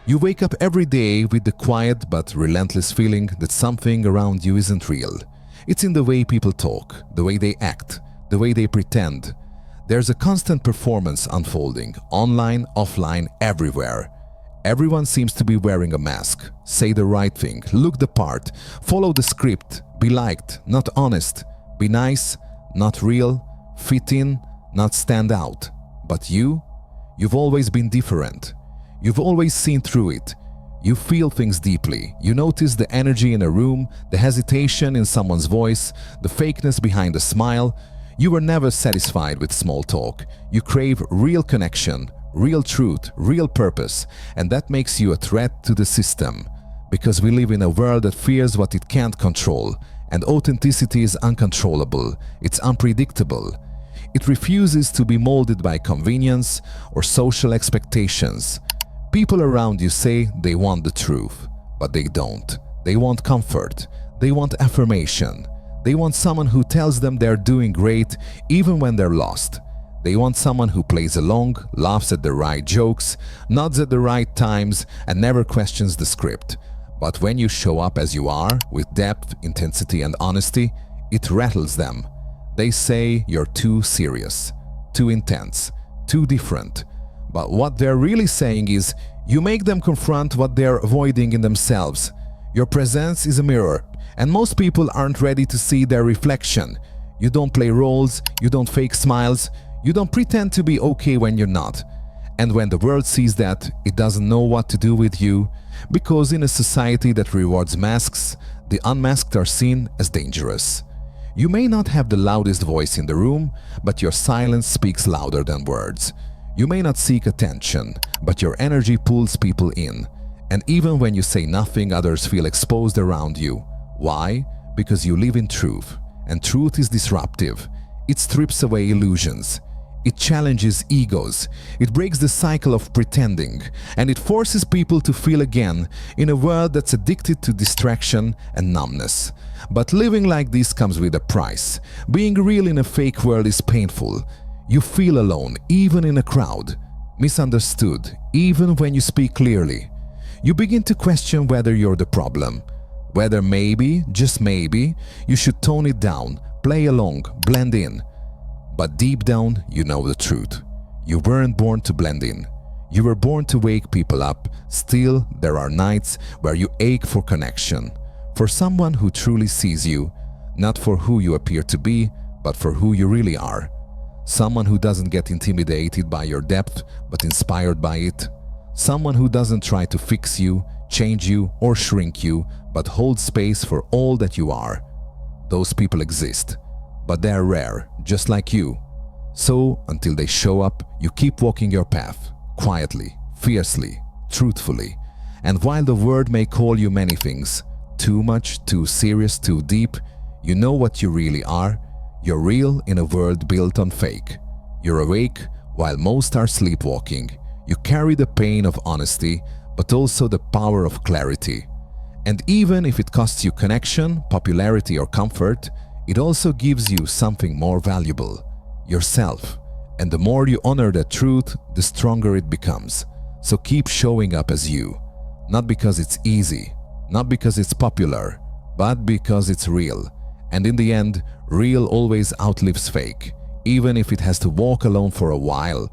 You wake up every day with the quiet but relentless feeling that something around you isn't real. It's in the way people talk, the way they act, the way they pretend. There's a constant performance unfolding, online, offline, everywhere. Everyone seems to be wearing a mask, say the right thing, look the part, follow the script, be liked, not honest, be nice, not real, fit in, not stand out. But you've always been different. You've always seen through it. You feel things deeply. You notice the energy in a room, the hesitation in someone's voice, the fakeness behind a smile. You were never satisfied with small talk. You crave real connection, real truth, real purpose, and that makes you a threat to the system. Because we live in a world that fears what it can't control, and authenticity is uncontrollable, it's unpredictable. It refuses to be molded by convenience or social expectations. People around you say they want the truth, but they don't. They want comfort. They want affirmation. They want someone who tells them they're doing great even when they're lost. They want someone who plays along, laughs at the right jokes, nods at the right times, and never questions the script. But when you show up as you are, with depth, intensity, and honesty, it rattles them. They say you're too serious, too intense, too different. But what they're really saying is, you make them confront what they're avoiding in themselves. Your presence is a mirror, and most people aren't ready to see their reflection. You don't play roles, you don't fake smiles, you don't pretend to be okay when you're not. And when the world sees that, it doesn't know what to do with you, because in a society that rewards masks, the unmasked are seen as dangerous. You may not have the loudest voice in the room, but your silence speaks louder than words. You may not seek attention, but your energy pulls people in. And even when you say nothing, others feel exposed around you. Why? Because you live in truth. And truth is disruptive. It strips away illusions. It challenges egos. It breaks the cycle of pretending. And it forces people to feel again in a world that's addicted to distraction and numbness. But living like this comes with a price. Being real in a fake world is painful. You feel alone, even in a crowd. Misunderstood, even when you speak clearly. You begin to question whether you're the problem. Whether maybe, just maybe, you should tone it down, play along, blend in. But deep down, you know the truth. You weren't born to blend in. You were born to wake people up. Still, there are nights where you ache for connection. For someone who truly sees you, not for who you appear to be, but for who you really are. Someone who doesn't get intimidated by your depth, but inspired by it. Someone who doesn't try to fix you, change you, or shrink you, but holds space for all that you are. Those people exist, but they're rare, just like you. So, until they show up, you keep walking your path, quietly, fiercely, truthfully. And while the world may call you many things, too much, too serious, too deep, you know what you really are. You're real in a world built on fake. You're awake while most are sleepwalking. You carry the pain of honesty, but also the power of clarity. And even if it costs you connection, popularity, or comfort, it also gives you something more valuable, yourself. And the more you honor that truth, the stronger it becomes. So keep showing up as you. Not because it's easy, not because it's popular, but because it's real. And in the end, real always outlives fake, even if it has to walk alone for a while.